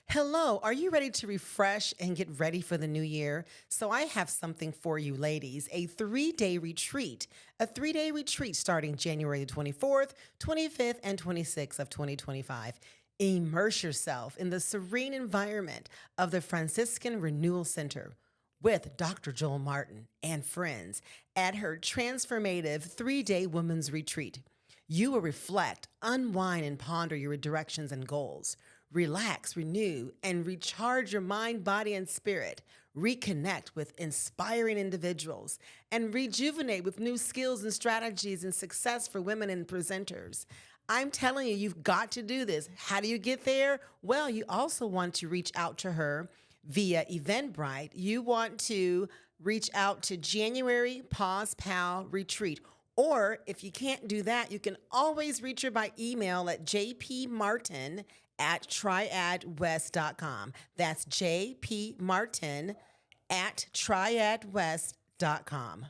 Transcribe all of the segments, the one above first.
Hello, are you ready to refresh and get ready for the new year? So, I have something for you, ladies, a 3 day retreat. A 3 day retreat starting January the 24th, 25th, and 26th of 2025. Immerse yourself in the serene environment of the Franciscan Renewal Center with Dr. Joel Martin and friends at her transformative 3 day women's retreat. You will reflect, unwind, and ponder your directions and goals. Relax, renew, and recharge your mind, body, and spirit. Reconnect with inspiring individuals and rejuvenate with new skills and strategies and success for women and presenters. I'm telling you, you've got to do this. How do you get there? Well, you also want to reach out to her via Eventbrite. You want to reach out to January Pause Pal Retreat. Or if you can't do that, you can always reach her by email at jpmartin@triadwest.com. That's jpmartin@triadwest.com.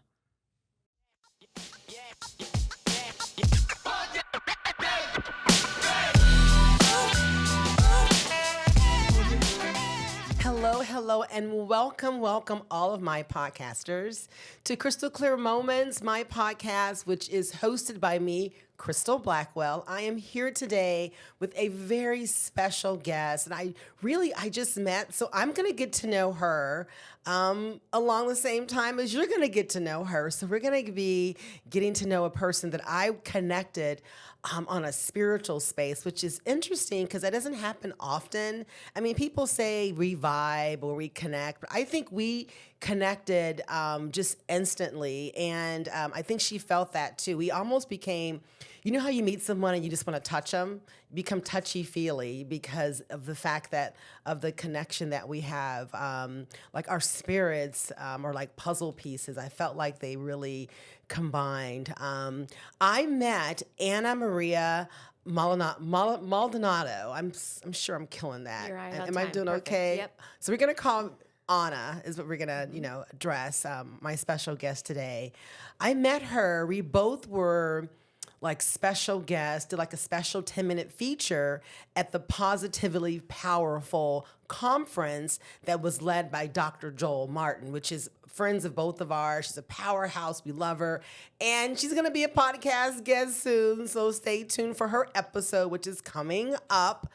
Hello, and welcome all of my podcasters to Crystal Clear Moments, my podcast, which is hosted by me, Crystal Blackwell. I am here today with a very special guest, and I just met, so I'm going to get to know her along the same time as you're going to get to know her. So we're going to be getting to know a person that I connected on a spiritual space, which is interesting because that doesn't happen often. I mean, people say we vibe or we connect, but I think we connected just instantly. And I think she felt that too. We almost became, you know how you meet someone and you just want to touch them? You become touchy-feely because of the fact that of the connection that we have. Like our spirits are like puzzle pieces. I felt like they really combined. I met Maria Muldanado. I'm sure I'm killing that. You're right. Am I doing Perfect. okay? Yep. So we're gonna call Anna is what we're gonna address. My special guest today. I met her. We both were like special guests, did like a special 10-minute feature at the Positively Powerful conference that was led by Dr. Joel Martin, which is friends of both of ours. She's a powerhouse. We love her. And she's going to be a podcast guest soon. So stay tuned for her episode, which is coming up.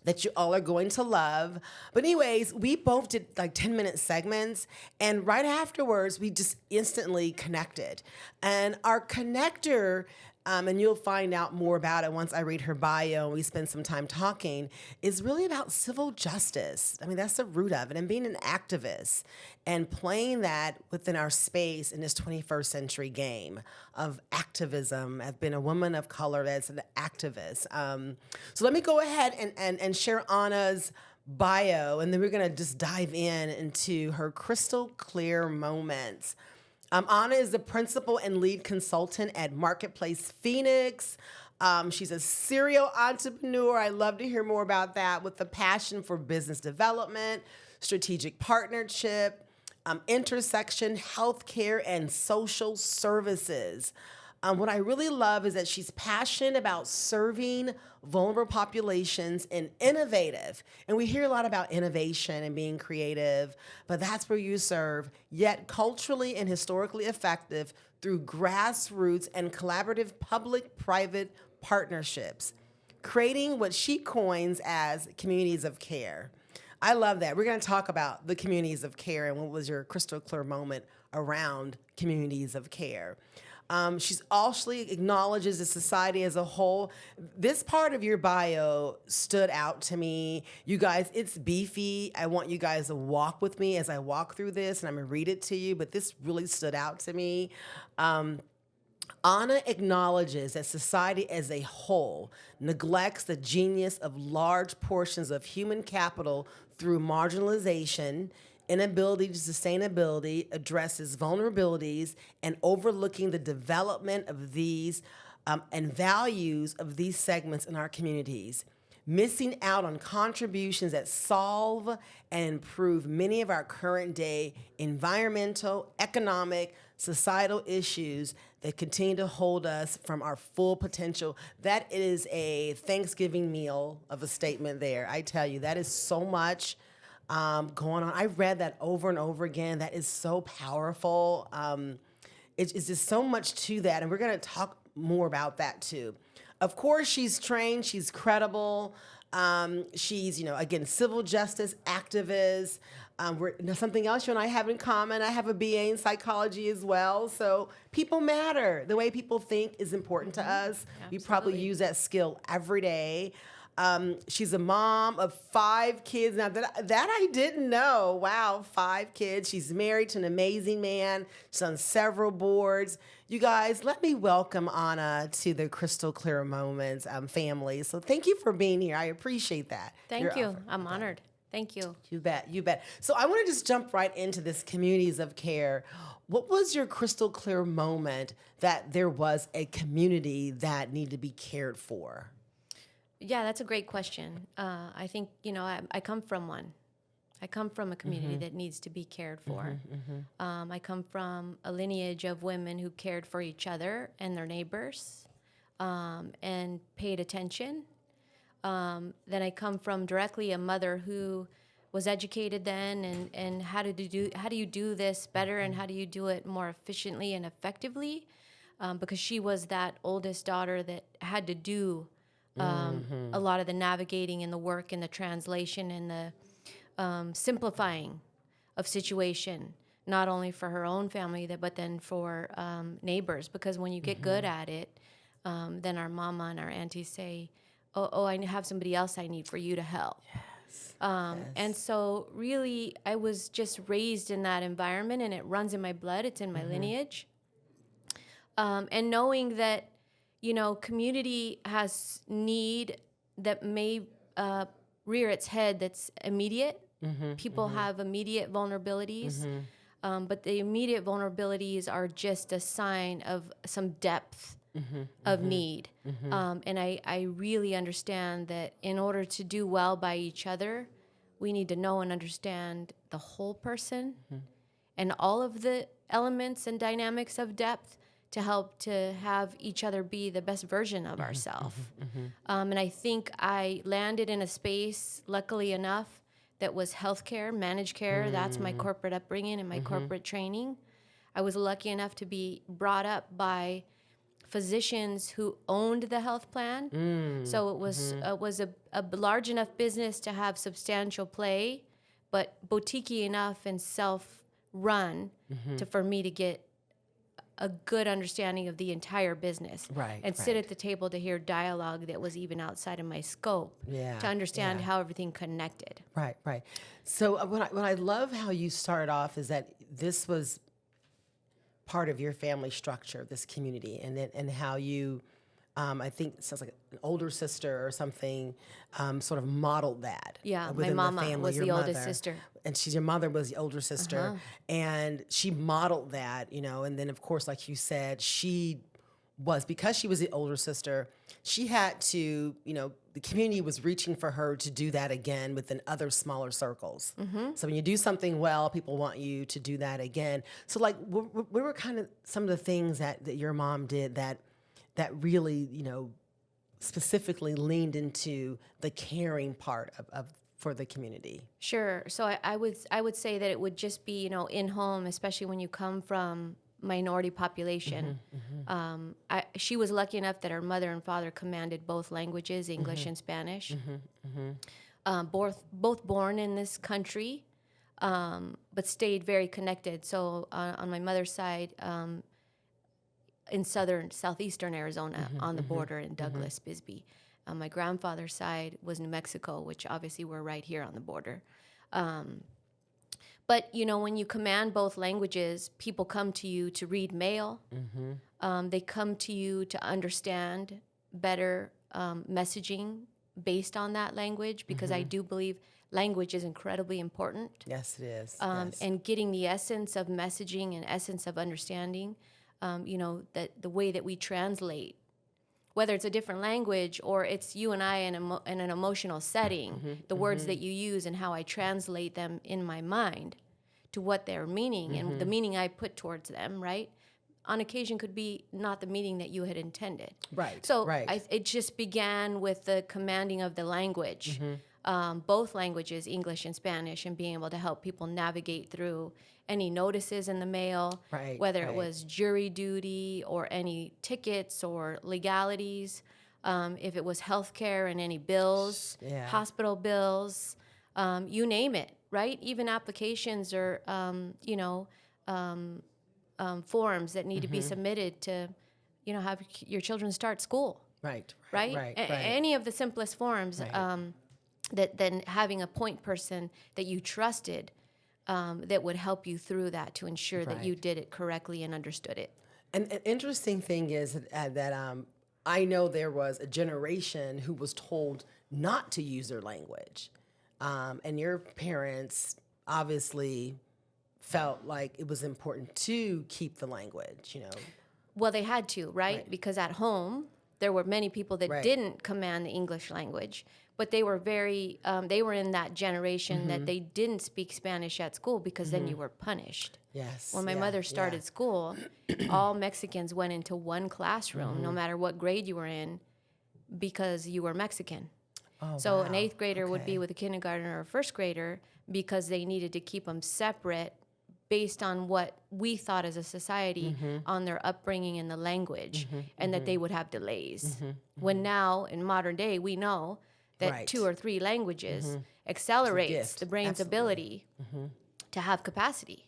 That you all are going to love. But anyways, we both did like 10-minute segments, and right afterwards, we just instantly connected. And our connector, and you'll find out more about it once I read her bio and we spend some time talking, is really about civil justice. I mean, that's the root of it, and being an activist and playing that within our space in this 21st century game of activism. I've been a woman of color that's an activist. So let me go ahead and share Anna's bio, and then we're going to just dive into her crystal clear moments. Anna is the principal and lead consultant at Marketplace Phoenix. She's a serial entrepreneur. I love to hear more about that, with a passion for business development, strategic partnership, intersection, healthcare, and social services. What I really love is that she's passionate about serving vulnerable populations and innovative. And we hear a lot about innovation and being creative, but that's where you serve, yet culturally and historically effective through grassroots and collaborative public-private partnerships, creating what she coins as communities of care. I love that. We're going to talk about the communities of care and what was your crystal clear moment around communities of care. She's also acknowledges the society as a whole. This part of your bio stood out to me. You guys, it's beefy. I want you guys to walk with me as I walk through this, and I'm going to read it to you, but this really stood out to me. Anna acknowledges that society as a whole neglects the genius of large portions of human capital through marginalization, inability to sustainability, addresses vulnerabilities, and overlooking the development of these and values of these segments in our communities. missing out on contributions that solve and improve many of our current day environmental, economic, societal issues that continue to hold us from our full potential. That is a Thanksgiving meal of a statement there. I tell you, that is so much going on. I read that over and over again. That is so powerful. It's just so much to that, and we're going to talk more about that too. Of course, she's trained, she's credible. She's, again, civil justice activist. Something else you and I have in common. I have a BA in psychology as well. So people matter. The way people think is important to us. Absolutely. We probably use that skill every day. She's a mom of 5 kids. Now that I didn't know. Wow, 5 kids. She's married to an amazing man. She's on several boards. You guys, let me welcome Anna to the Crystal Clear Moments family. So thank you for being here. I appreciate that. Thank you. I'm honored. Thank you. You bet. You bet. So I want to just jump right into this communities of care. What was your crystal clear moment that there was a community that needed to be cared for? Yeah, that's a great question. I think, I come from one. I come from a community that needs to be cared for. I come from a lineage of women who cared for each other and their neighbors and paid attention. Then I come from directly a mother who was educated then and how do you do this better and how do you do it more efficiently and effectively? Because she was that oldest daughter that had to do a lot of the navigating and the work and the translation and the simplifying of situation, not only for her own family, but then for neighbors. Because when you get good at it, then our mama and our aunties say, oh, I have somebody else I need for you to help. Yes. And so really, I was just raised in that environment, and it runs in my blood. It's in my lineage. And knowing that, community has need that may rear its head that's immediate. People have immediate vulnerabilities, but the immediate vulnerabilities are just a sign of some depth of need. And I really understand that in order to do well by each other, we need to know and understand the whole person and all of the elements and dynamics of depth to help to have each other be the best version of ourselves. And I think I landed in a space, luckily enough, that was healthcare, managed care. That's my corporate upbringing and my corporate training. I was lucky enough to be brought up by physicians who owned the health plan. So it was a large enough business to have substantial play, but boutique-y enough and self-run for me to get a good understanding of the entire business. And sit at the table to hear dialogue that was even outside of my scope to understand how everything connected. Right. So what I love how you started off is that this was part of your family structure, this community, and how you, I think it sounds like an older sister or something, sort of modeled that. Yeah, my within mama the family, was your the oldest mother. sister. And your mother was the older sister, and she modeled that, and then of course, like you said, because she was the older sister, she had to, the community was reaching for her to do that again within other smaller circles. So when you do something well, people want you to do that again. So like, what were kind of some of the things that your mom did that really, specifically leaned into the caring part of for the community? Sure. So I would say that it would just be, in home, especially when you come from minority population. She was lucky enough that her mother and father commanded both languages, English and Spanish. Both born in this country, but stayed very connected. So on my mother's side, in southeastern Arizona, on the border in Douglas, Bisbee. On my grandfather's side was New Mexico, which obviously we're right here on the border. But, when you command both languages, people come to you to read mail. They come to you to understand better messaging based on that language, because I do believe language is incredibly important. Yes, it is. And getting the essence of messaging and essence of understanding, that the way that we translate whether it's a different language or it's you and I in an emotional setting, the words that you use and how I translate them in my mind to what they're meaning and the meaning I put towards them, right? On occasion could be not the meaning that you had intended. Right. So right. it just began with the commanding of the language, both languages, English and Spanish, and being able to help people navigate through any notices in the mail, Right, whether it right. was jury duty or any tickets or legalities, if it was healthcare and any bills, Yeah. hospital bills, you name it, right? Even applications or, forms that need to be submitted to, have your children start school, Right. right? Right. Right. Any of the simplest forms, Right. that then having a point person that you trusted, that would help you through that to ensure that you Right. did it correctly and understood it. And an interesting thing is that I know there was a generation who was told not to use their language. And your parents obviously felt like it was important to keep the language, Well, they had to, right? Right. Because at home, there were many people that Right. didn't command the English language, but they were they were in that generation that they didn't speak Spanish at school because then you were punished. Yes. When my yeah, mother started school, all Mexicans went into one classroom, no matter what grade you were in, because you were Mexican. Oh, So wow. an eighth grader would be Okay. with a kindergartner or a first grader because they needed to keep them separate based on what we thought as a society on their upbringing and the language, and that they would have delays. When now, in modern day, we know that Right. 2 or 3 languages accelerates gift. the brain's Absolutely. ability to have capacity.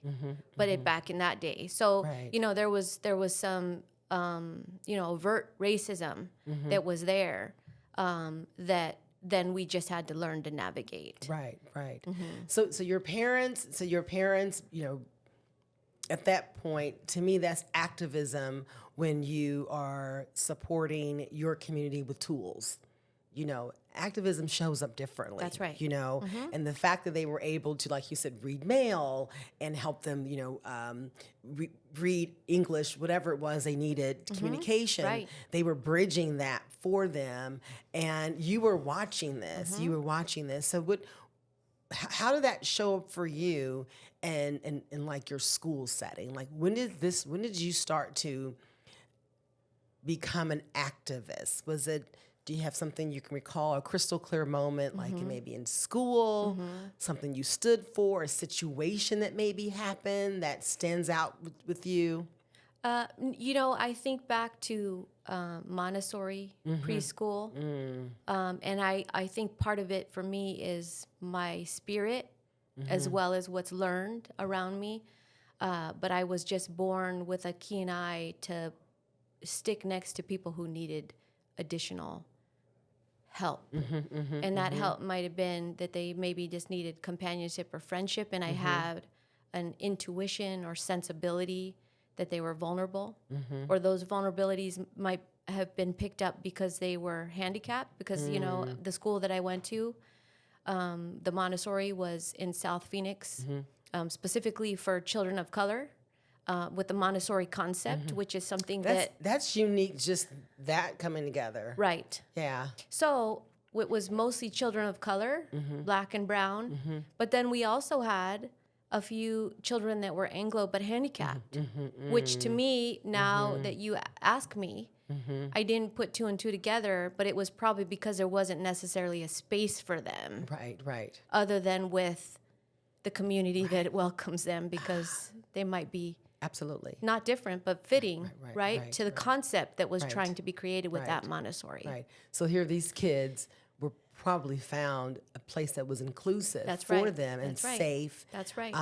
But it back in that day, so Right. there was some overt racism that was there, that then we just had to learn to navigate. Right. Right. So your parents, at that point, to me, that's activism when you are supporting your community with tools. Activism shows up differently. That's right. And the fact that they were able to, like you said, read mail and help them, read English, whatever it was they needed, communication, Right. they were bridging that for them. And you were watching this. You were watching this. So how did that show up for you and in like your school setting? Like when did you start to become an activist? Do you have something you can recall, a crystal clear moment, like maybe in school, something you stood for, a situation that maybe happened that stands out with you? I think back to Montessori preschool, and I think part of it for me is my spirit, as well as what's learned around me. But I was just born with a keen eye to stick next to people who needed additional help. And that help might have been that they maybe just needed companionship or friendship, and I had an intuition or sensibility that they were vulnerable, or those vulnerabilities might have been picked up because they were handicapped, because the school that I went to, the Montessori, was in South Phoenix, specifically for children of color, with the Montessori concept, which is something That's unique, just that coming together. right. Yeah. So it was mostly children of color, black and brown, but then we also had a few children that were Anglo but handicapped, which to me, now that you ask me, I didn't put 2 and 2 together, but it was probably because there wasn't necessarily a space for them, Right, right. other than with the community that welcomes them, because they might be Absolutely. not different, but fitting, right, to the right. concept that was Right. trying to be created with that Right. Montessori. Right. So here these kids were probably found a place that was inclusive That's for right. them and That's right. safe. That's right.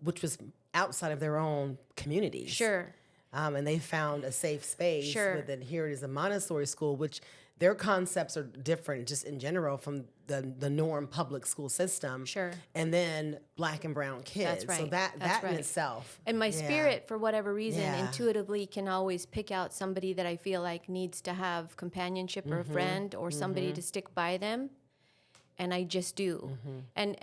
Which was outside of their own communities. Sure. And they found a safe space. Sure. But then here it is a Montessori school, which their concepts are different just in general from the norm public school system. Sure. And then black and brown kids. That's right. So that That's in right. itself. And my yeah. spirit, for whatever reason, Yeah. intuitively can always pick out somebody that I feel like needs to have companionship or a friend or somebody to stick by them. And I just do. And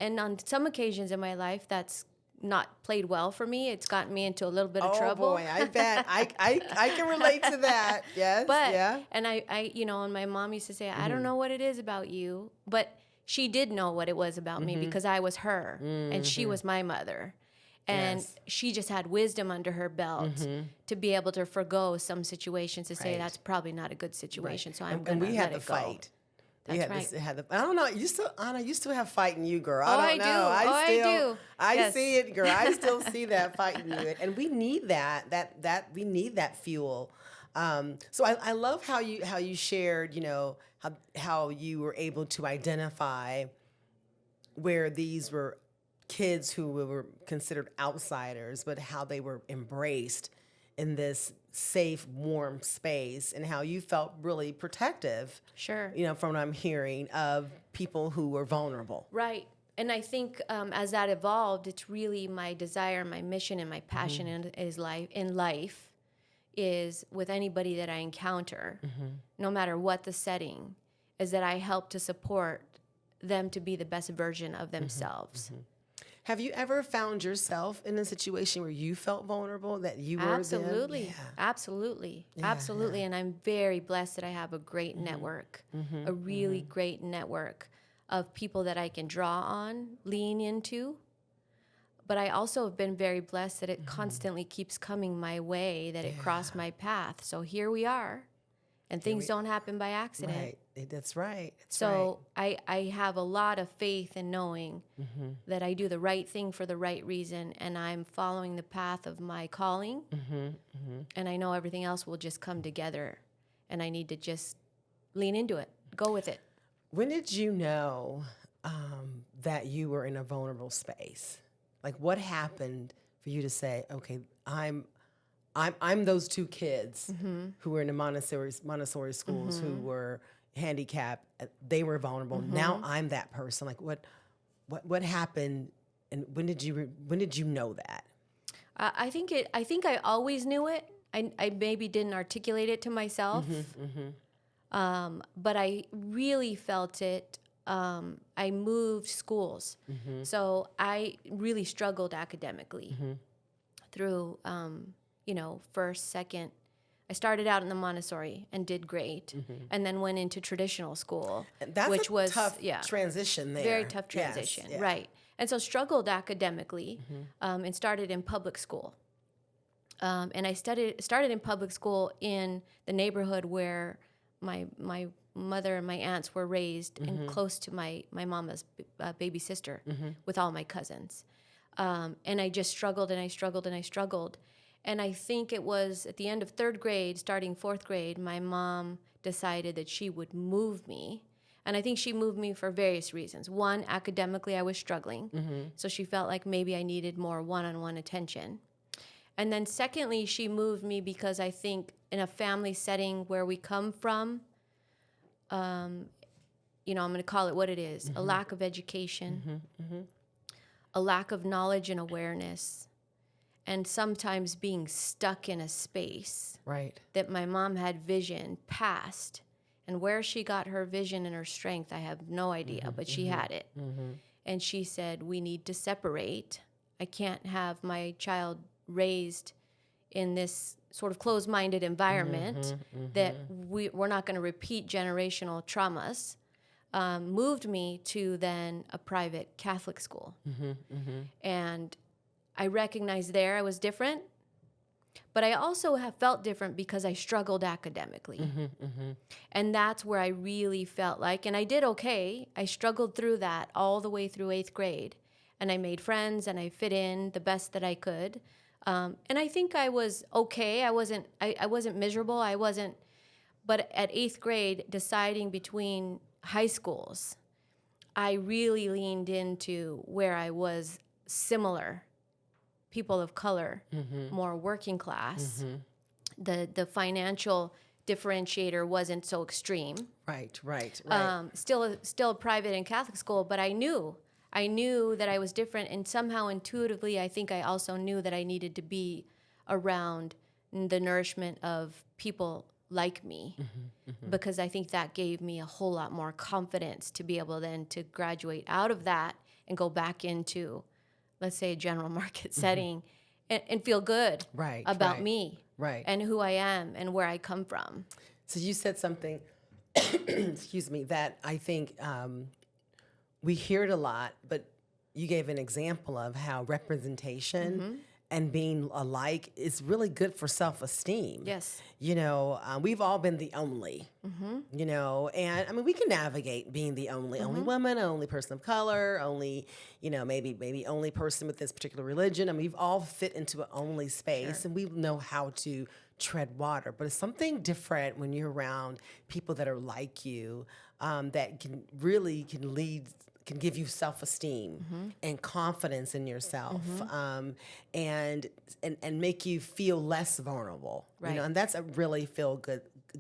on some occasions in my life, that's not played well for me. It's gotten me into a little bit of Oh trouble. boy, I bet I can relate to that. Yes, But yeah. and I and my mom used to say, I don't know what it is about you, but she did know what it was about me because I was her and she was my mother. And Yes. she just had wisdom under her belt to be able to forgo some situations to say Right. that's probably not a good situation. So I'm And going to we let had the it go. fight. We That's had right. this, had the, I don't know. You still, Anna, you still have fight in you, girl. Oh, I I don't do. know. I do. I Yes. see it, girl. I still see that fight in you, and we need that. We need that fuel. So I love how you shared. How you were able to identify where these were kids who were considered outsiders, but how they were embraced in this safe, warm space, and how you felt really protective. Sure. From what I'm hearing of people who were vulnerable. Right. And I think as that evolved, it's really my desire, my mission, and my passion in life is with anybody that I encounter, no matter what the setting, is that I help to support them to be the best version of themselves. Have you ever found yourself in a situation where you felt vulnerable, that you were Absolutely. them? Absolutely. Yeah, Absolutely. And I'm very blessed that I have a great network, a really great network of people that I can draw on, lean into. But I also have been very blessed that it constantly keeps coming my way, that it crossed my path. So here we are. And things don't happen by accident. Right. That's right. That's So I have a lot of faith in knowing that I do the right thing for the right reason, and I'm following the path of my calling, and I know everything else will just come together, and I need to just lean into it, go with it. When did you know that you were in a vulnerable space? Like, what happened for you to say, okay, I'm those two kids who were in the Montessori schools who were handicapped. They were vulnerable. Now I'm that person. Like, what happened, and when did you know that? I think I always knew it. I maybe didn't articulate it to myself, but I really felt it. I moved schools, so I really struggled academically through. First, second, I started out in the Montessori and did great, and then went into traditional school, That's which a was tough transition there. very tough transition, Yes, yeah. right? And so struggled academically, and started in public school. And I started in public school in the neighborhood where my mother and my aunts were raised, and close to my mama's baby sister, with all my cousins. And I just struggled, and I struggled, and I struggled. And I think it was at the end of third grade, starting fourth grade, my mom decided that she would move me. And I think she moved me for various reasons. One, academically, I was struggling. So she felt like maybe I needed more one-on-one attention. And then secondly, she moved me because I think in a family setting where we come from, I'm going to call it what it is, a lack of education, a lack of knowledge and awareness, and sometimes being stuck in a space Right. that my mom had vision past. And where she got her vision and her strength, I have no idea, but she had it. And she said, we need to separate. I can't have my child raised in this sort of closed-minded environment that we're not going to repeat generational traumas. Moved me to then a private Catholic school. And I recognized there I was different, but I also have felt different because I struggled academically. And that's where I really felt like, and I did okay. I struggled through that all the way through 8th grade. And I made friends, and I fit in the best that I could. And I think I was okay. I wasn't miserable. But at 8th grade, deciding between high schools, I really leaned into where I was similar, people of color, more working class. The financial differentiator wasn't so extreme. Right. Still a private and Catholic school, but I knew that I was different, and somehow intuitively, I think I also knew that I needed to be around the nourishment of people like me, because I think that gave me a whole lot more confidence to be able then to graduate out of that and go back into let's say, a general market setting and feel good Right, about right, me right. and who I am and where I come from. So you said something, excuse me, that I think we hear it a lot, but you gave an example of how representation and being alike is really good for self-esteem. Yes. We've all been the only, and I mean, we can navigate being the only woman, only person of color, only, maybe only person with this particular religion. I mean, we've all fit into an only space, and we know how to tread water. But it's something different when you're around people that are like you, that can give you self-esteem and confidence in yourself, and make you feel less vulnerable. Right. And that's a really feel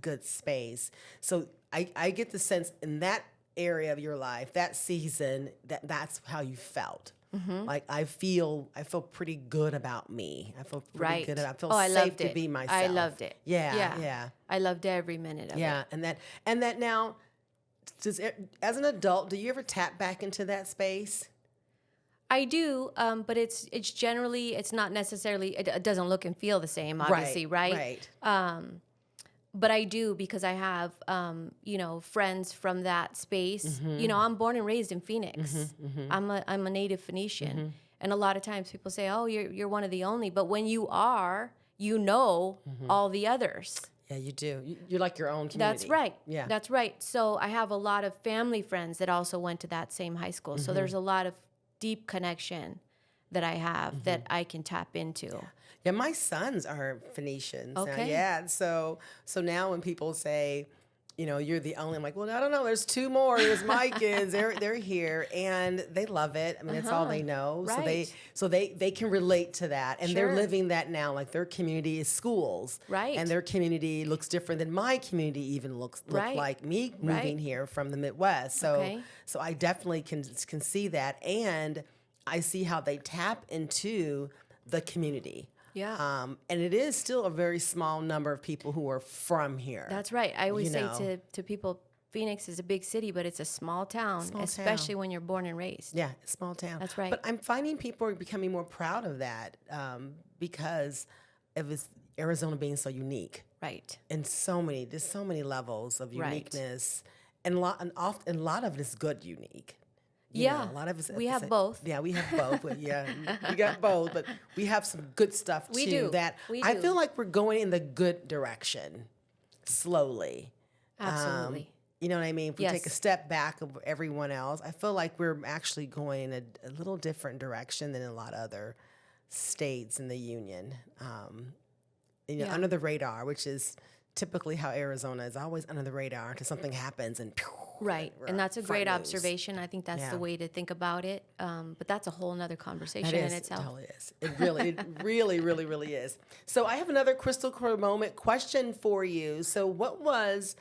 good space. So I get the sense in that area of your life, that season, that's how you felt. Like I feel pretty good about me. I feel pretty good. I feel I safe loved to it. be myself. I loved it. Yeah. I loved every minute of it. Yeah, and that now. As an adult, do you ever tap back into that space? I do, but it's generally, it's not necessarily, it doesn't look and feel the same, obviously, right? But I do, because I have, friends from that space. I'm born and raised in Phoenix. I'm a native Phoenician. And a lot of times people say, oh, you're one of the only. But when you are, all the others. Yeah, you do. You're like your own community. That's right. Yeah. That's right. So I have a lot of family friends that also went to that same high school. So there's a lot of deep connection that I have that I can tap into. Yeah, my sons are Phoenicians. Okay. Yeah. So now when people say, you're the only, I'm like, well, I don't know. There's two more. There's my kids. They're here, and they love it. I mean, that's all they know. Right. So they can relate to that, and they're Sure. living that now. Like their community is schools, Right. And their community looks different than my community even look Right. like me moving Right. here from the Midwest. So Okay. so I definitely can see that, and I see how they tap into the community. Yeah. And it is still a very small number of people who are from here. That's right. I always say to people, Phoenix is a big city, but it's a small town, especially when you're born and raised. Yeah, small town. That's right. But I'm finding people are becoming more proud of that, because of Arizona being so unique. Right. And there's so many levels of Right. uniqueness, and a lot of it is good unique. Yeah, a lot of us. we have both. Yeah, we have both. We got both, but we have some good stuff We too. do. That We I do. feel like we're going in the good direction, slowly. Absolutely. You know what I mean? If we take a Yes. step back of everyone else, I feel like we're actually going in a little different direction than a lot of other states in the union. Yeah. Under the radar, which is typically how Arizona is always under the radar until something happens and. Right. we're And that's a front great news. observation. I think that's Yeah. the way to think about it. But that's a whole nother conversation It in is. itself. It totally is. It really is. So I have another crystal clear moment question for you. So what was,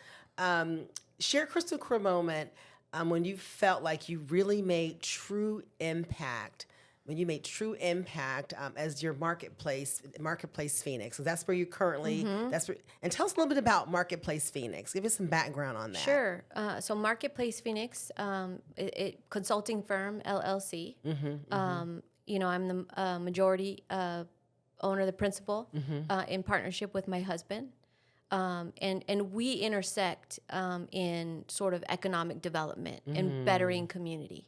share a crystal clear moment when you felt like you really made true impact, as your marketplace Phoenix. So that's where you currently, and tell us a little bit about Marketplace Phoenix. Give us some background on that. Sure. So Marketplace Phoenix, consulting firm, LLC. I'm the majority owner, the principal, in partnership with my husband. And we intersect in sort of economic development and bettering community.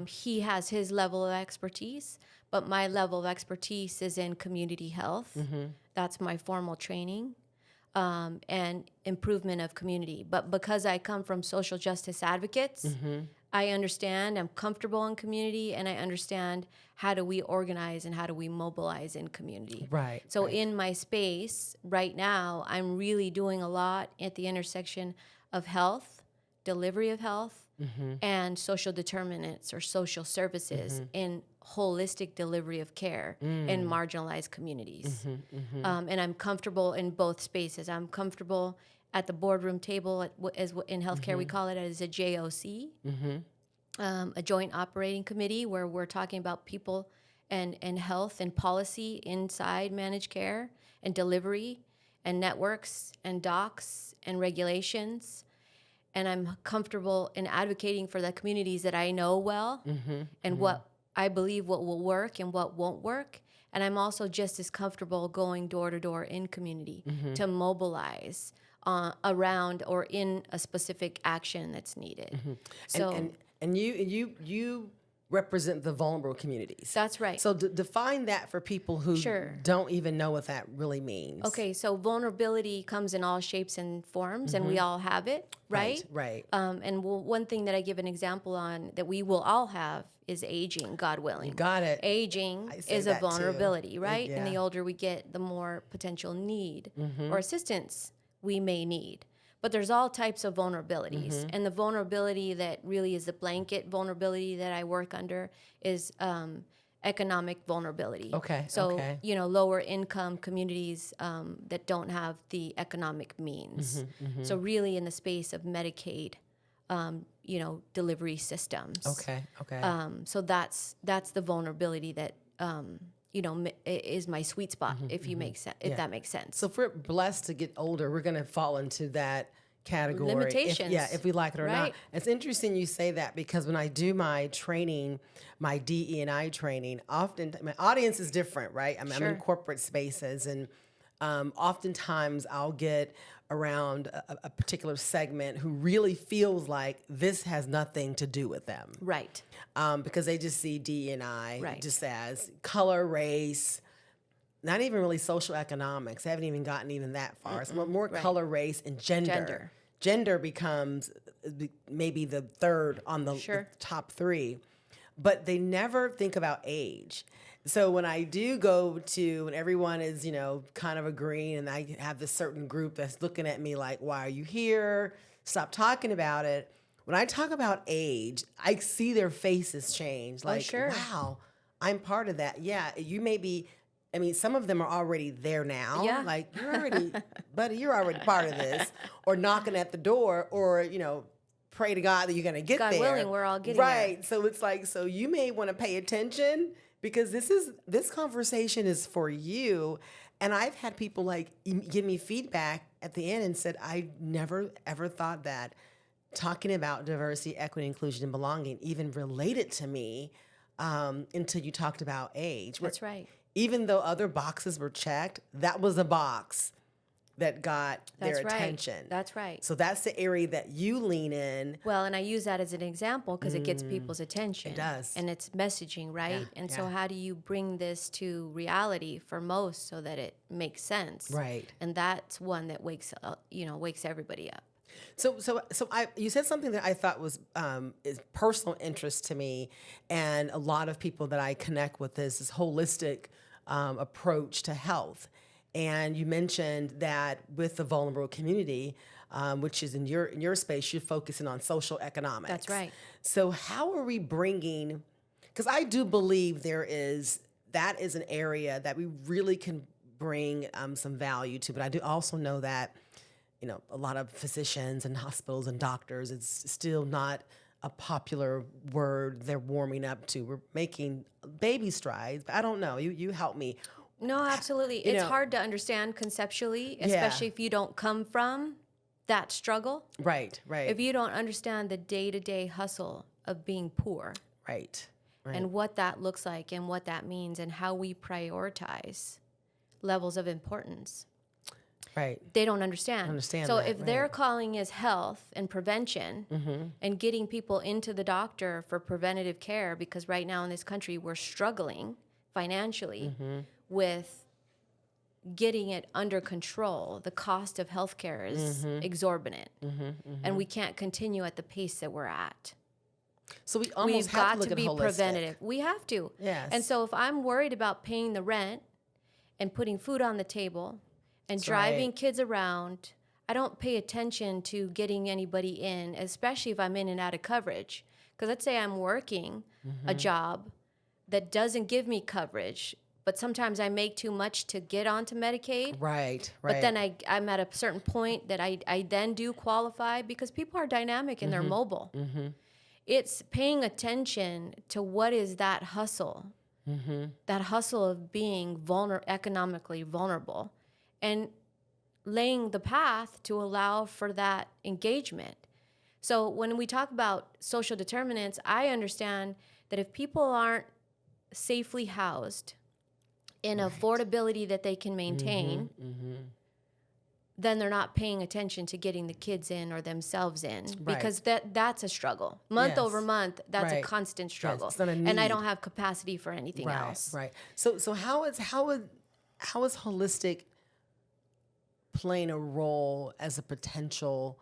He has his level of expertise, but my level of expertise is in community health. That's my formal training, and improvement of community. But because I come from social justice advocates, I understand, I'm comfortable in community, and I understand how do we organize and how do we mobilize in community. Right. So in my space right now, I'm really doing a lot at the intersection of health, delivery of health, and social determinants or social services in holistic delivery of care in marginalized communities. And I'm comfortable in both spaces. I'm comfortable at the boardroom table, as in healthcare we call it as a JOC, a joint operating committee, where we're talking about people and health and policy inside managed care and delivery and networks and docs and regulations. And I'm comfortable in advocating for the communities that I know well and what I believe what will work and what won't work. And I'm also just as comfortable going door to door in community to mobilize around or in a specific action that's needed. So And you represent the vulnerable communities. that's right. So define that for people who Sure. don't even know what that really means. Okay, so vulnerability comes in all shapes and forms, and we all have it, right? Right. And one thing that I give an example on that we will all have is aging, God willing. Got it. Aging I say is a that too. vulnerability, right? And the Yeah. older we get, the more potential need or assistance we may need. But there's all types of vulnerabilities. And the vulnerability that really is the blanket vulnerability that I work under is economic vulnerability. Okay, So, okay. lower income communities that don't have the economic means. So really in the space of Medicaid, delivery systems. Okay. So that's the vulnerability that is my sweet spot. If you make sense, if that makes sense. So if we're blessed to get older, we're going to fall into that category. Limitations. If we like it or not. Right. It's interesting you say that because when I do my training, my DE&I training, often my audience is different, right? I'm in corporate spaces, and oftentimes I'll get around a particular segment who really feels like this has nothing to do with them. Right. Because they just see DE&I Right. just as color, race, not even really social economics. They haven't even gotten even that far. It's more right. color, race, and gender. Gender becomes maybe the third on the top three, but they never think about age. So when I do go to, and everyone is, kind of agreeing, and I have this certain group that's looking at me like, why are you here? Stop talking about it. When I talk about age, I see their faces change. Like, wow, I'm part of that. Yeah, you may be, some of them are already there now. Yeah. Like, you're already, buddy, you're already part of this. Or knocking at the door, or, pray to God that you're going to get God there. willing, we're all getting right. So it's like, so you may want to pay attention, because this conversation is for you. And I've had people give me feedback at the end and said, I never ever thought that talking about diversity, equity, inclusion, and belonging even related to me until you talked about age. That's right. Even though other boxes were checked, that was a box that got their attention. That's right. So that's the area that you lean in. Well, and I use that as an example because it gets people's attention. It does. And it's messaging, right? So how do you bring this to reality for most so that it makes sense? Right. And that's one that wakes everybody up. So you said something that I thought was is personal interest to me, and a lot of people that I connect with this holistic approach to health. And you mentioned that with the vulnerable community, which is in your space, you're focusing on social economics. That's right. So how are we bringing? Because I do believe that is an area that we really can bring some value to. But I do also know that a lot of physicians and hospitals and doctors, it's still not a popular word they're warming up to. We're making baby strides, but I don't know. You help me. No, absolutely. It's hard to understand conceptually, especially if you don't come from that struggle. Right. If you don't understand the day-to-day hustle of being poor. Right. And what that looks like and what that means and how we prioritize levels of importance. Right. They don't understand. So that, if their calling is health and prevention and getting people into the doctor for preventative care, because right now in this country we're struggling financially with getting it under control. The cost of healthcare is exorbitant, and we can't continue at the pace that we're at. So we've got to be preventative. We have to. Yes. And so if I'm worried about paying the rent and putting food on the table and driving kids around, I don't pay attention to getting anybody in, especially if I'm in and out of coverage. Because let's say I'm working a job that doesn't give me coverage, but sometimes I make too much to get onto Medicaid. Right. But then I'm at a certain point that I then do qualify, because people are dynamic and they're mobile. It's paying attention to what is that hustle, that hustle of being economically vulnerable, and laying the path to allow for that engagement. So when we talk about social determinants, I understand that if people aren't safely housed in affordability that they can maintain, then they're not paying attention to getting the kids in or themselves in, because that's a struggle. Month over month, that's a constant struggle. It's not a and I need. don't have capacity for anything else. Right. So how is holistic playing a role as a potential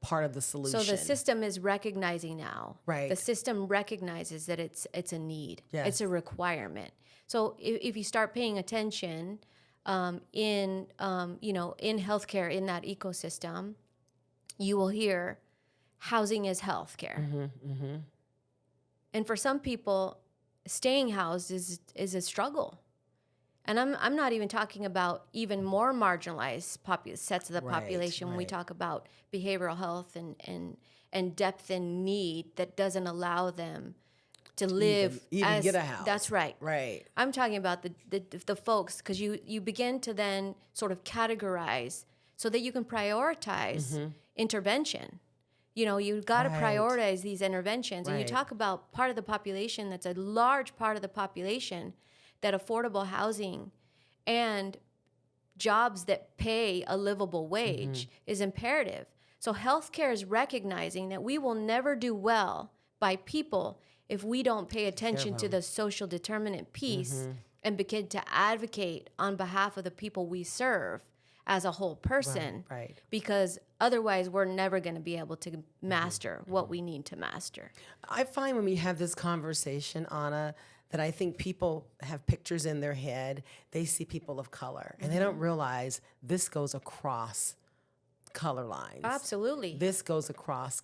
part of the solution? So the system is recognizing now. Right. The system recognizes that it's a need. Yes. It's a requirement. So if you start paying attention in healthcare, in that ecosystem, you will hear housing is healthcare. And for some people, staying housed is a struggle. And I'm not even talking about even more marginalized sets of the population when we talk about behavioral health and depth and need that doesn't allow them to live even get a house. That's right. Right. I'm talking about the folks, because you begin to then sort of categorize so that you can prioritize intervention. You've got to prioritize these interventions. And you talk about part of the population that's a large part of the population, that affordable housing and jobs that pay a livable wage is imperative. So healthcare is recognizing that we will never do well by people if we don't pay attention to the social determinant piece and begin to advocate on behalf of the people we serve as a whole person. Right. Because otherwise we're never going to be able to master what we need to master. I find when we have this conversation, Anna, that I think people have pictures in their head. They see people of color, and they don't realize this goes across color lines. Absolutely. This goes across.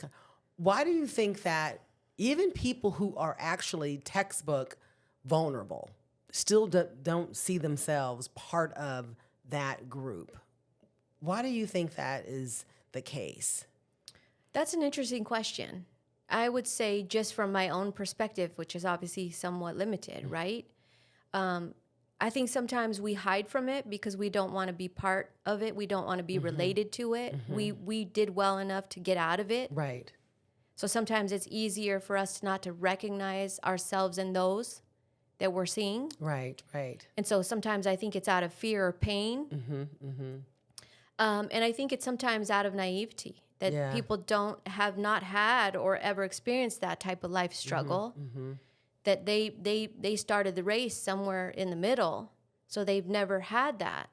Why do you think that even people who are actually textbook vulnerable still don't see themselves part of that group? Why do you think that is the case? That's an interesting question. I would say, just from my own perspective, which is obviously somewhat limited, right? I think sometimes we hide from it because we don't want to be part of it. We don't want to be related to it. We did well enough to get out of it. Right. So sometimes it's easier for us not to recognize ourselves in those that we're seeing. Right. And so sometimes I think it's out of fear or pain. And I think it's sometimes out of naivety, that people have not had or ever experienced that type of life struggle, that they started the race somewhere in the middle, so they've never had that.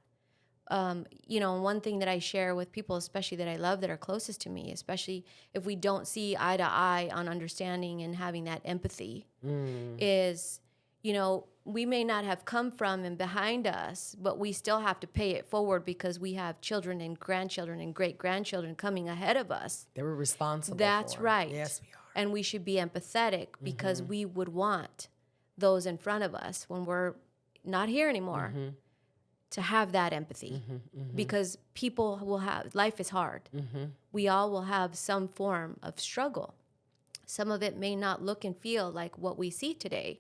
One thing that I share with people, especially that I love, that are closest to me, especially if we don't see eye to eye on understanding and having that empathy, is, we may not have come from and behind us, but we still have to pay it forward because we have children and grandchildren and great-grandchildren coming ahead of us. They were responsible That's for. right. Yes, we are. And we should be empathetic because we would want those in front of us when we're not here anymore to have that empathy, because people will have, life is hard. We all will have some form of struggle. Some of it may not look and feel like what we see today.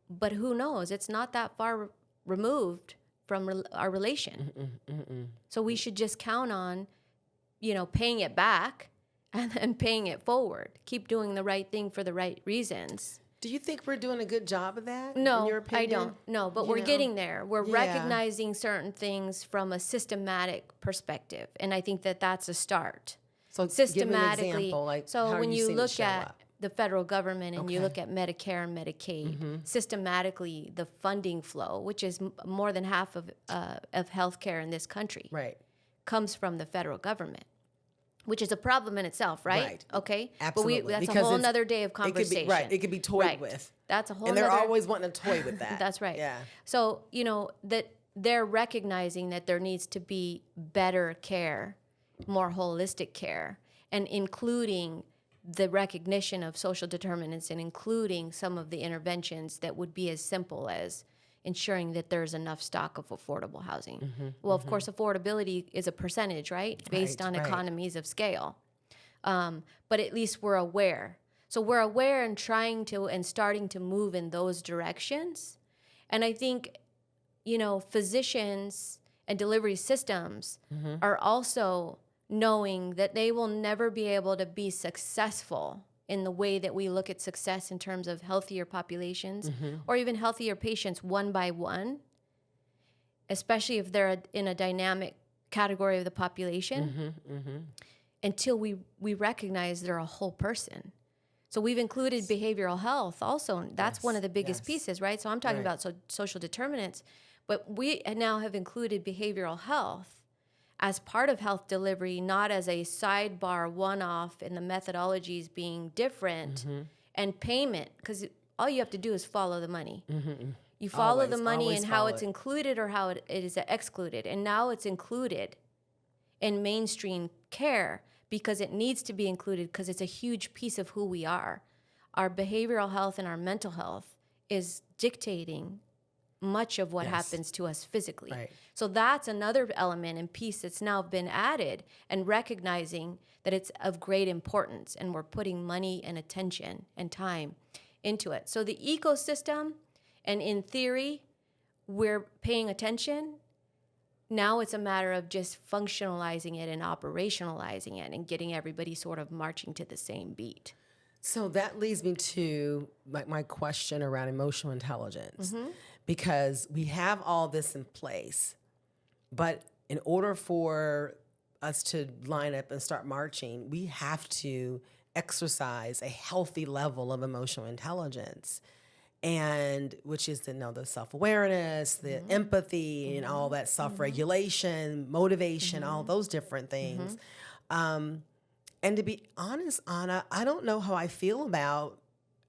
But who knows? It's not that far removed from our relation. So we should just count on, paying it back and then paying it forward. Keep doing the right thing for the right reasons. Do you think we're doing a good job of that? No, in your opinion? I don't. No, but we're getting there. We're recognizing certain things from a systematic perspective. And I think that that's a start. So Systematically. give me an example, like so how when you you seen it look show at up. the federal government and you look at Medicare and Medicaid, systematically the funding flow, which is more than half of healthcare in this country, comes from the federal government, which is a problem in itself, right? Okay, Absolutely. But that's because a whole other day of conversation. It could be toyed with. That's a whole. And they're nother, always wanting to toy with that. That's right. Yeah. So that they're recognizing that there needs to be better care, more holistic care, and including the recognition of social determinants and including some of the interventions that would be as simple as ensuring that there's enough stock of affordable housing. Well, of course, affordability is a percentage, right? Based on economies of scale. But at least we're aware. So we're aware and trying to and starting to move in those directions. And I think, physicians and delivery systems are also knowing that they will never be able to be successful in the way that we look at success in terms of healthier populations or even healthier patients one by one, especially if they're in a dynamic category of the population, until we recognize they're a whole person. So we've included behavioral health also. That's one of the biggest pieces, right? So I'm talking about social determinants, but we now have included behavioral health as part of health delivery, not as a sidebar one-off and the methodologies being different and payment, because all you have to do is follow the money. You follow the money and how it's included or how it is excluded. And now it's included in mainstream care because it needs to be included because it's a huge piece of who we are. Our behavioral health and our mental health is dictating much of what happens to us physically. Right. So that's another element and piece that's now been added, and recognizing that it's of great importance and we're putting money and attention and time into it. So the ecosystem, and in theory, we're paying attention. Now it's a matter of just functionalizing it and operationalizing it and getting everybody sort of marching to the same beat. So that leads me to my question around emotional intelligence, because we have all this in place, but in order for us to line up and start marching, we have to exercise a healthy level of emotional intelligence, and which is the self-awareness, the empathy, and all that self-regulation, motivation, all those different things. And to be honest, Anna, I don't know how I feel about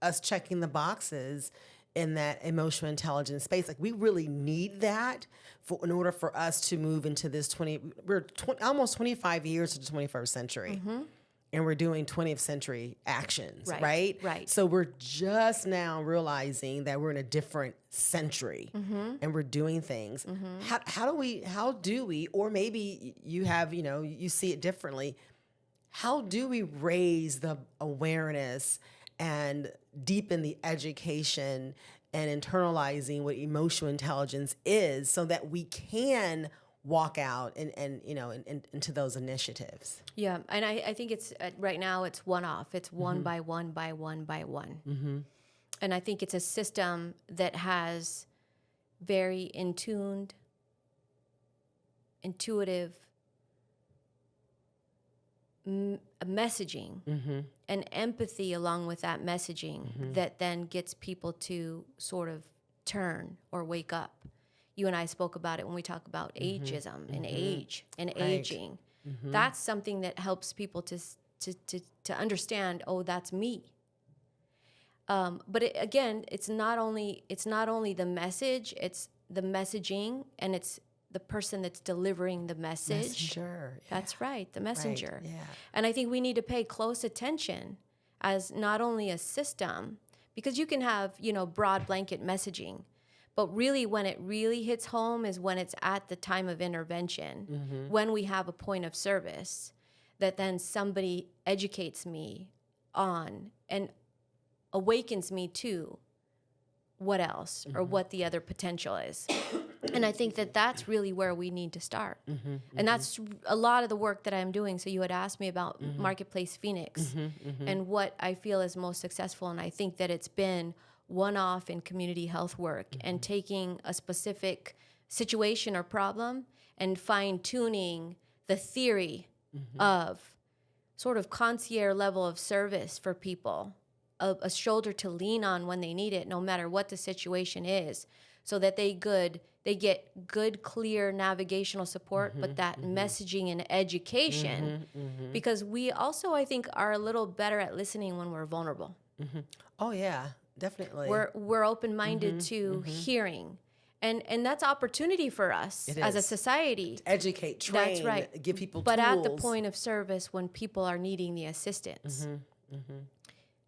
us checking the boxes in that emotional intelligence space. Like, we really need that in order for us to move into this almost 25 years to the 21st century. And we're doing 20th century actions, right? Right. So we're just now realizing that we're in a different century and we're doing things. How do we, or maybe you have, you see it differently. How do we raise the awareness and deepen the education and internalizing what emotional intelligence is so that we can walk out and into those initiatives? Yeah, and I think it's right now it's one-off. It's one by one by one by one. And I think it's a system that has very intuitive messaging and empathy along with that messaging that then gets people to sort of turn or wake up. You and I spoke about it when we talk about ageism and age and aging. That's something that helps people to understand, oh, that's me. But it's not only the message, it's the messaging, and it's the person that's delivering the message. Messenger. Yeah. That's right, the messenger. Right. Yeah. And I think we need to pay close attention as not only a system, because you can have, broad blanket messaging, but really when it really hits home is when it's at the time of intervention, when we have a point of service that then somebody educates me on and awakens me to what else or what the other potential is. And I think that that's really where we need to start. And that's a lot of the work that I'm doing. So you had asked me about Marketplace Phoenix and what I feel is most successful. And I think that it's been one-off in community health work and taking a specific situation or problem and fine-tuning the theory of sort of concierge level of service for people, a shoulder to lean on when they need it, no matter what the situation is, so that they get good, clear navigational support, but that messaging and education, because we also, I think, are a little better at listening when we're vulnerable. Oh yeah, definitely. We're open-minded to hearing. And that's opportunity for us as a society. To educate, train, that's right. Give people but tools. At the point of service when people are needing the assistance.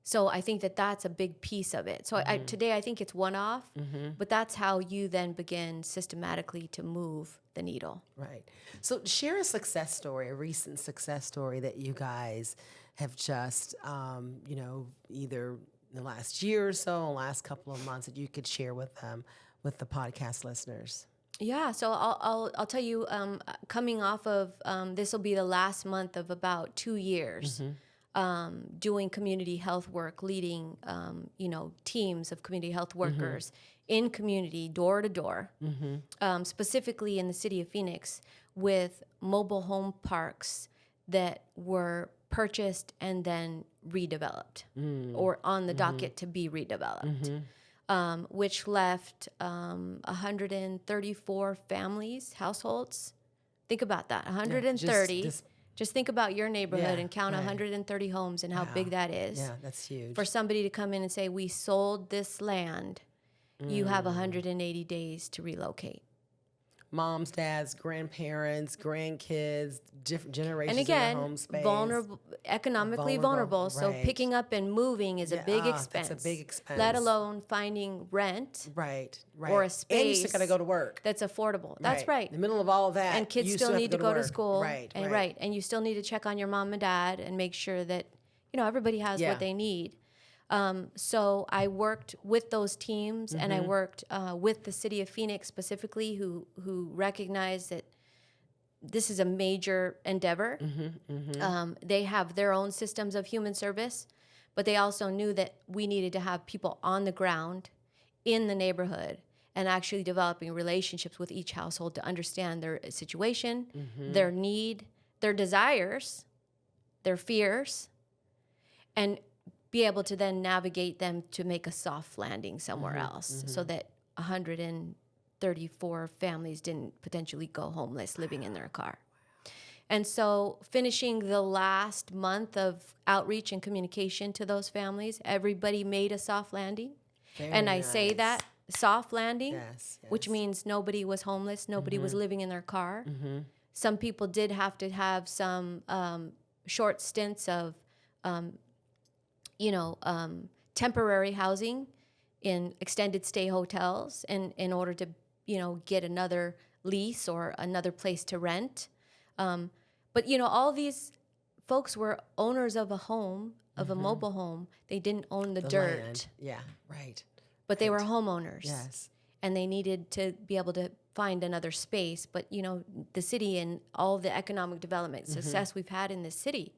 So I think that that's a big piece of it. So today I think it's one-off, but that's how you then begin systematically to move the needle. Right. So share a success story, a recent success story that you guys have just, either in the last year or so, the last couple of months that you could share with them, with the podcast listeners. Yeah, so I'll tell you, coming off of this will be the last month of about 2 years doing community health work, leading, teams of community health workers in community, door to door, specifically in the city of Phoenix, with mobile home parks that were purchased and then redeveloped or on the docket to be redeveloped, which left 134 families, households. Think about that, 130. Just think about your neighborhood and count 130 homes and how big that is. Yeah, that's huge. For somebody to come in and say, we sold this land, you have 180 days to relocate. Moms, dads, grandparents, grandkids, different generations And again, in their home space. Economically vulnerable. So right. picking up and moving is a big expense. That's a big expense. Let alone finding rent. Right. Or a space. And you still got to go to work. That's affordable. That's right. In the middle of all of that. And kids you still need to go to school. Right. And you still need to check on your mom and dad and make sure that, everybody has what they need. So I worked with those teams, and I worked with the city of Phoenix specifically, who recognized that this is a major endeavor. They have their own systems of human service, but they also knew that we needed to have people on the ground in the neighborhood and actually developing relationships with each household to understand their situation, their need, their desires, their fears, and be able to then navigate them to make a soft landing somewhere else so that 134 families didn't potentially go homeless living in their car. And so finishing the last month of outreach and communication to those families, everybody made a soft landing. Very I say nice. that, soft landing, Yes. which means nobody was homeless, nobody was living in their car. Some people did have to have some short stints of temporary housing in extended stay hotels in order to, get another lease or another place to rent. But, all these folks were owners of a home, of a mobile home. They didn't own the dirt. Land. Yeah, right. But they were homeowners. Yes. And they needed to be able to find another space. But, the city and all the economic development success we've had in this city,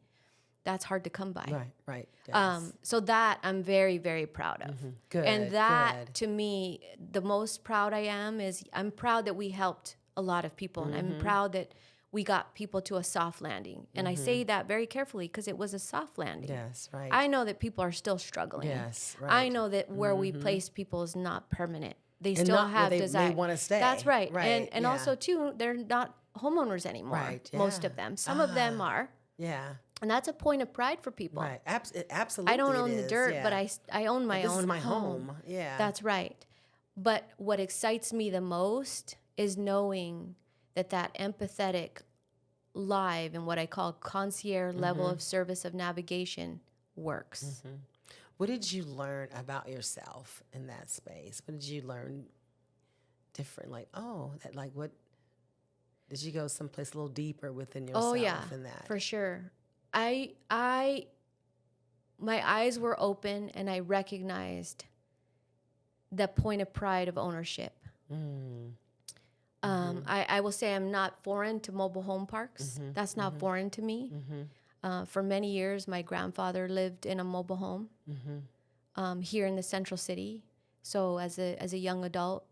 that's hard to come by. Right. Yes. So that I'm very, very proud of. Good. And that, to me, the most proud I am is I'm proud that we helped a lot of people. And I'm proud that we got people to a soft landing. And I say that very carefully because it was a soft landing. Yes, right. I know that people are still struggling. Yes, right. I know that where we place people is not permanent. They And still not where have desire. they want to stay. That's right. Right. And also, too, they're not homeowners anymore. Right, Most yeah. of them. Some of them are. Yeah. And that's a point of pride for people. Right. Absolutely. I don't own it the is, dirt, yeah. but I own my This own is my home. Yeah. That's right. But what excites me the most is knowing that empathetic, live, and what I call concierge level of service of navigation works. What did you learn about yourself in that space? What did you learn different? What did you go someplace a little deeper within yourself Oh yeah, in that? for sure. My eyes were open and I recognized the point of pride of ownership. I will say I'm not foreign to mobile home parks. That's not foreign to me. For many years, my grandfather lived in a mobile home here in the central city. So as a young adult,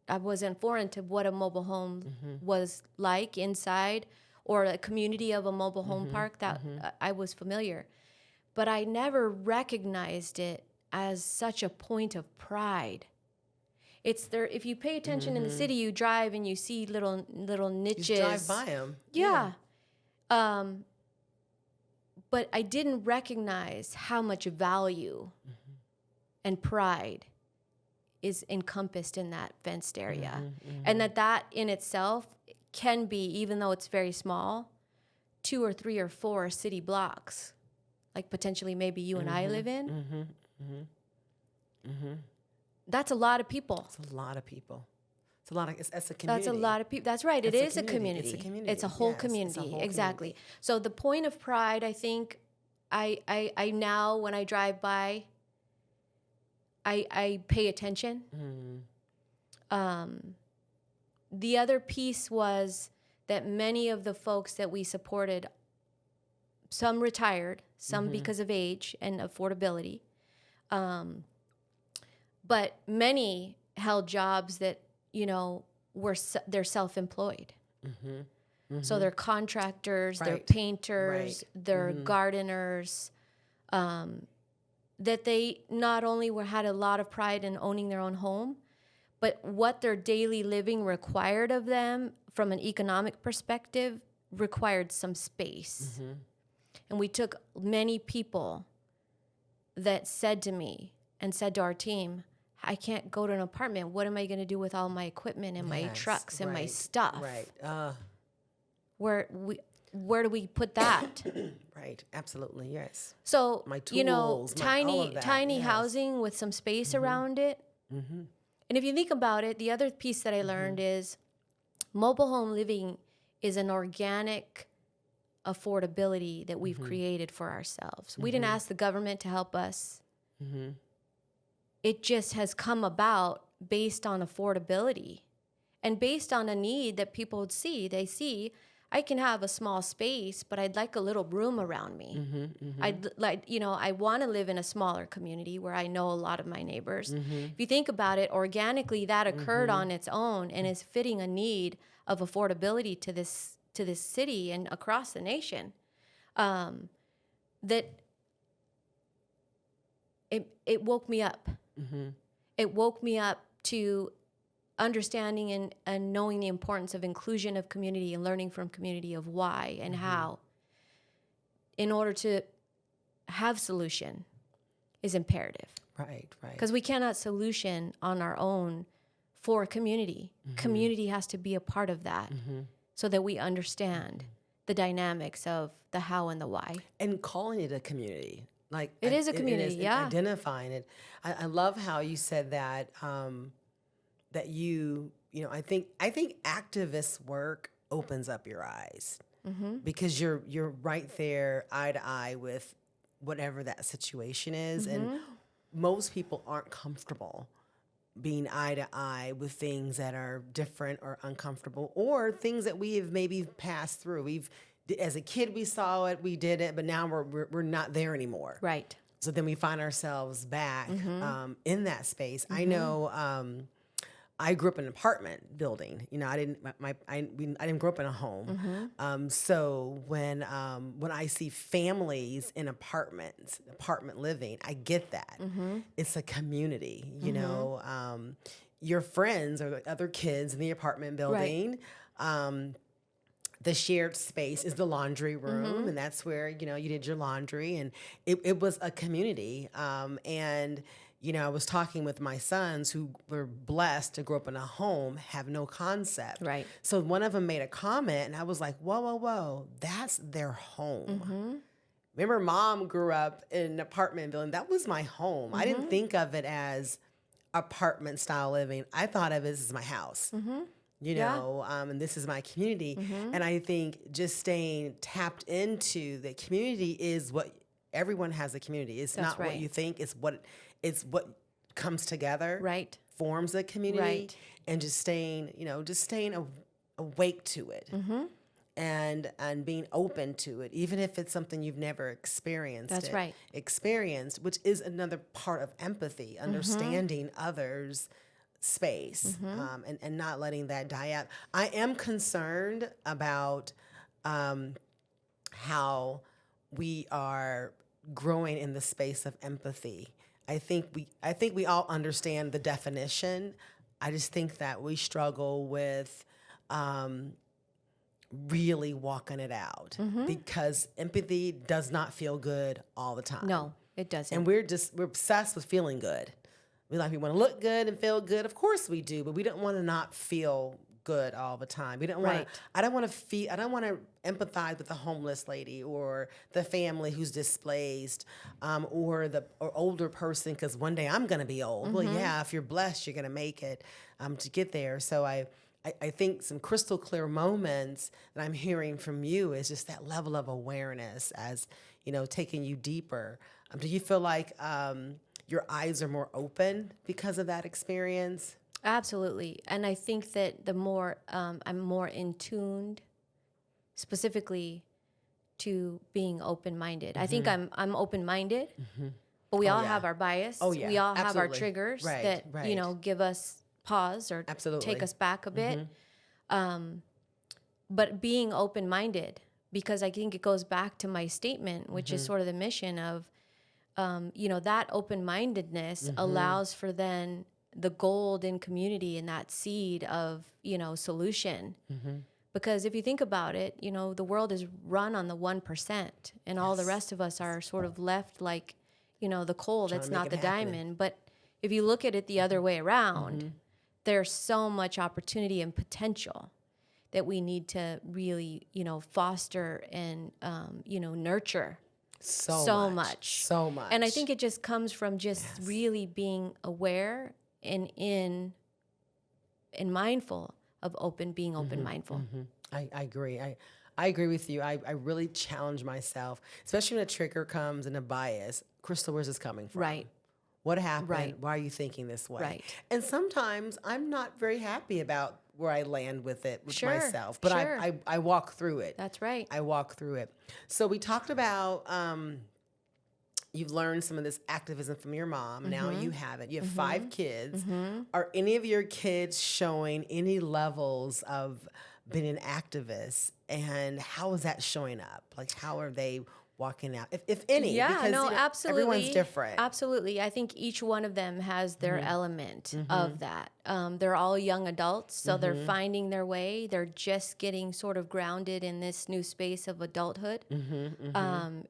I wasn't foreign to what a mobile home was like inside, or a community of a mobile home park. That I was familiar, but I never recognized it as such a point of pride. It's there. If you pay attention in the city, you drive and you see little niches. You just drive by them. Yeah. But I didn't recognize how much value and pride is encompassed in that fenced area. And that in itself can be, even though it's very small, 2 or 3 or 4 city blocks, like potentially maybe you and I live in. That's a lot of people. It's a lot of people. It's a lot of. That's a community. That's a lot of people. That's right. It is a community. It's a community. It's a whole Yes, community. it's a whole Exactly. community. So the point of pride, I think, I now when I drive by, I pay attention. The other piece was that many of the folks that we supported some retired, some because of age and affordability. But many held jobs that, they're self-employed. So they're contractors, they're painters, they're gardeners, that they not only had a lot of pride in owning their own home, but what their daily living required of them from an economic perspective required some space. And we took many people that said to me and said to our team, I can't go to an apartment. What am I going to do with all my equipment and my trucks and my stuff? Where do we put that? Right. Absolutely. Yes. So, My tools, tiny housing with some space around it. And if you think about it, the other piece that I learned is mobile home living is an organic affordability that we've created for ourselves. We didn't ask the government to help us. It just has come about based on affordability and based on a need that people would see. They see, I can have a small space, but I'd like a little room around me. I'd like, I want to live in a smaller community where I know a lot of my neighbors. If you think about it, organically that occurred on its own and is fitting a need of affordability to this city and across the nation. That it woke me up. It woke me up to understanding and knowing the importance of inclusion of community and learning from community of why and how in order to have solution is imperative. Right. Because we cannot solution on our own for a community. Community has to be a part of that so that we understand the dynamics of the how and the why. And calling it a community. Like it is a community, identifying it. I love how you said that. That I think activist work opens up your eyes because you're right there eye to eye with whatever that situation is, and most people aren't comfortable being eye to eye with things that are different or uncomfortable or things that we have maybe passed through. As a kid, we saw it, we did it, but now we're not there anymore. Right. So then we find ourselves back in that space. I know I grew up in an apartment building. I didn't grow up in a home. So when I see families in apartment living, I get that. It's a community. Your friends or the other kids in the apartment building. Right. The shared space is the laundry room, and that's where, you did your laundry, and it was a community. And, I was talking with my sons who were blessed to grow up in a home, have no concept. Right. So one of them made a comment, and I was like, whoa, that's their home. Remember, Mom grew up in an apartment building. That was my home. I didn't think of it as apartment style living. I thought of it as my house. And this is my community. And I think just staying tapped into the community is what everyone has a community. It's not what you think. It's what comes together. Right. Forms a community. Right. And just staying awake to it. And being open to it, even if it's something you've never experienced. That's right. Experienced, which is another part of empathy, understanding others' space, and not letting that die out. I am concerned about how we are growing in the space of empathy. I think we all understand the definition. I just think that we struggle with really walking it out because empathy does not feel good all the time. No, it doesn't. And we're obsessed with feeling good. We want to look good and feel good. Of course we do, but we don't want to not feel good all the time. We don't want to. I don't want to empathize with the homeless lady or the family who's displaced, or older person because one day I'm going to be old. Well, yeah, if you're blessed, you're going to make it to get there. So I think some crystal clear moments that I'm hearing from you is just that level of awareness as taking you deeper. Do you feel like your eyes are more open because of that experience? Absolutely. And I think that the more I'm more in tuned specifically to being open-minded. I think I'm open-minded, but we all have our bias. Oh, yeah. We all have our Absolutely. triggers Right, that, right. you know, give us pause or Absolutely. take us back a bit. But being open-minded, because I think it goes back to my statement, which is sort of the mission of, you know, that open-mindedness allows for then the gold in community and that seed of, you know, solution. Because if you think about it, you know, the world is run on the 1%, and all the rest of us are sort of left like, you know, the coal Trying that's to make not it the happen. diamond. But if you look at it the other way around, there's so much opportunity and potential that we need to really, you know, foster and, you know, nurture So much. So much. And I think it just comes from just really being aware and mindful of being open mindful. I agree. I agree with you. I really challenge myself, especially when a trigger comes and a bias. Crystal, where's this coming from? Right. What happened? Right. Why are you thinking this way? Right. And sometimes I'm not very happy about where I land with it with Sure, myself, but sure. I walk through it. That's right. I walk through it. So we talked about you've learned some of this activism from your mom. Now you have it. You have 5 kids. Are any of your kids showing any levels of being an activist? And how is that showing up? Like, how are they walking out, if any? Yeah, because, no, you know, absolutely. everyone's different. Absolutely. I think each one of them has their element of that. They're all young adults, so they're finding their way. They're just getting sort of grounded in this new space of adulthood.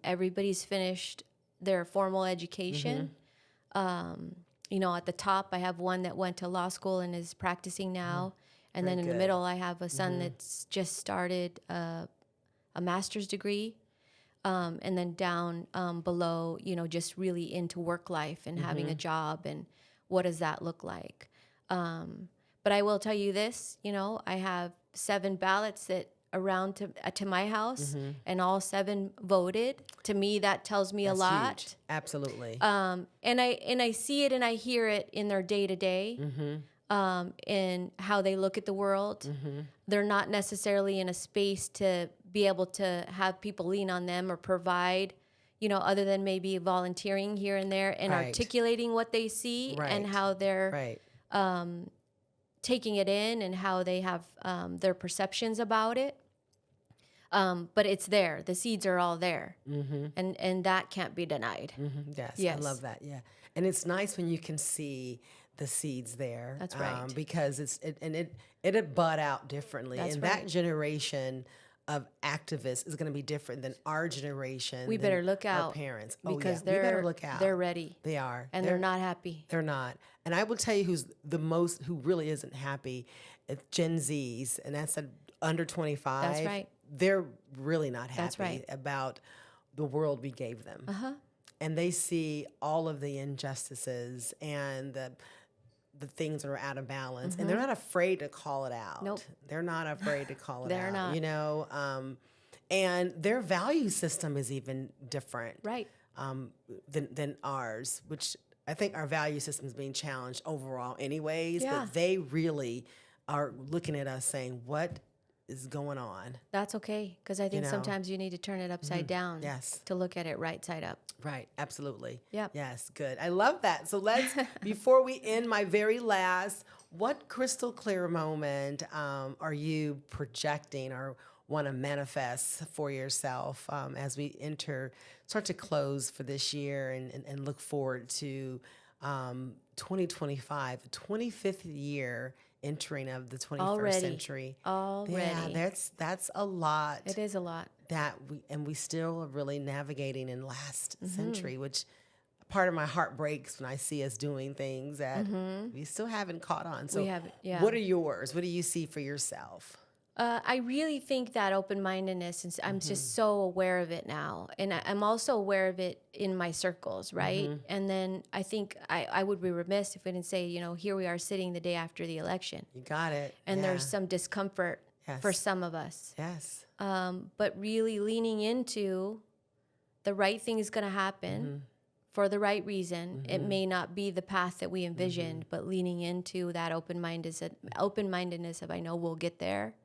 Everybody's finished their formal education. You know, at the top, I have one that went to law school and is practicing now. And Very then in the good. middle, I have a son that's just started a master's degree. And then down below, you know, just really into work life and having a job and what does that look like. But I will tell you this, you know, I have 7 ballots that around to my house and all 7 voted. To me, that tells me That's a lot. huge. Absolutely. And I see it and I hear it in their day to day, in how they look at the world. They're not necessarily in a space to be able to have people lean on them or provide, you know, other than maybe volunteering here and there and Right. articulating what they see and Right. how they're Right. taking it in and how they have their perceptions about it. But it's there. The seeds are all there. And that can't be denied. Yes, Yes. I love that. Yeah, and it's nice when you can see the seeds there. That's right. Because it had bud out differently, That's and right. that generation of activists is going to be different than our generation. We than better look our out parents. because we better look out. they're ready They are, and they're not happy. They're not. And I will tell you who really isn't happy. It's Gen Zs, and that's under 25. That's right. They're really not happy That's right. about the world we gave them. And they see all of the injustices and the things that are out of balance, and they're not afraid to call it out. Nope. They're not afraid to call it They're out. not. You know, and their value system is even different, Right. than ours, which I think our value system is being challenged overall, anyways. Yeah. But they really are looking at us saying, "What is going on?" That's okay, because I think know? sometimes you need to turn it upside down Yes. to look at it right side up. Right, absolutely. Yep. Yes, good. I love that. So let's, before we end, my very last, what crystal clear moment are you projecting or want to manifest for yourself as we start to close for this year and look forward to 2025, the 25th year entering of the 21st Already. century. Already. Yeah, that's a lot. It is a lot. That we still are really navigating in last century, which part of my heart breaks when I see us doing things that we still haven't caught on. So We haven't, yeah. what are yours? What do you see for yourself? I really think that open-mindedness, and I'm just so aware of it now. And I'm also aware of it in my circles, right? And then I think I would be remiss if we didn't say, you know, here we are sitting the day after the election. You got it. And Yeah. there's some discomfort for Yes. some of us. Yes. But really leaning into the right thing is going to happen for the right reason. It may not be the path that we envisioned, but leaning into that open-mindedness of I know we'll get there.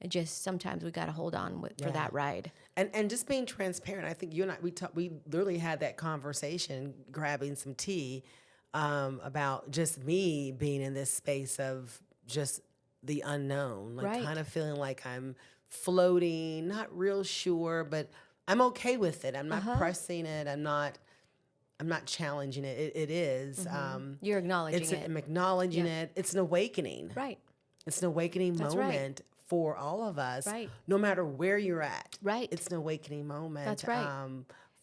And just sometimes we got to hold on for that ride. And just being transparent. I think you and I, we literally had that conversation grabbing some tea about just me being in this space of just the unknown, like kind of feeling like I'm floating, not real sure, but I'm okay with it. I'm not pressing it. I'm not challenging it. It is. You're acknowledging it. I'm acknowledging it. It's an awakening. Right. It's an awakening moment for all of us, no matter where you're at. Right. It's an awakening moment. That's right.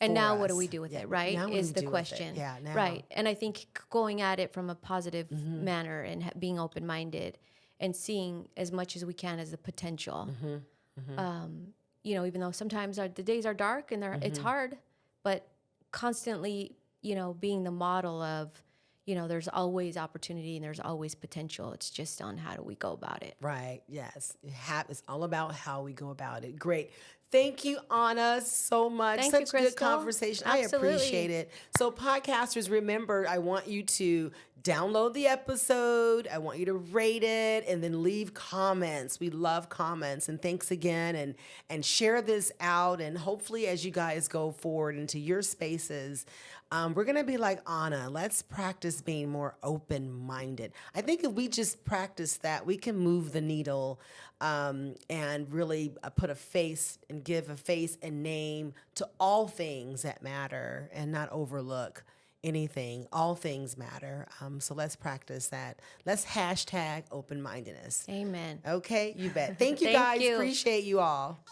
And now what do we do with it, right? Is the question. Yeah, now. Right. And I think going at it from a positive manner and being open-minded and seeing as much as we can as the potential. You know, even though sometimes the days are dark and it's hard, but constantly, you know, being the model of, you know, there's always opportunity and there's always potential. It's just on how do we go about it. Right. Yes. It's all about how we go about it. Great. Thank you, Anna, so much. Thank Such you, Crystal. good conversation. Absolutely. I appreciate it. So podcasters, remember, I want you to download the episode. I want you to rate it and then leave comments. We love comments. And thanks again. And share this out. And hopefully as you guys go forward into your spaces, we're going to be like Anna. Let's practice being more open-minded. I think if we just practice that, we can move the needle and really put a face and give a face and name to all things that matter and not overlook anything. All things matter. So let's practice that. Let's hashtag open-mindedness. Amen. Okay, you bet. Thank you Thank guys. you. Appreciate you all.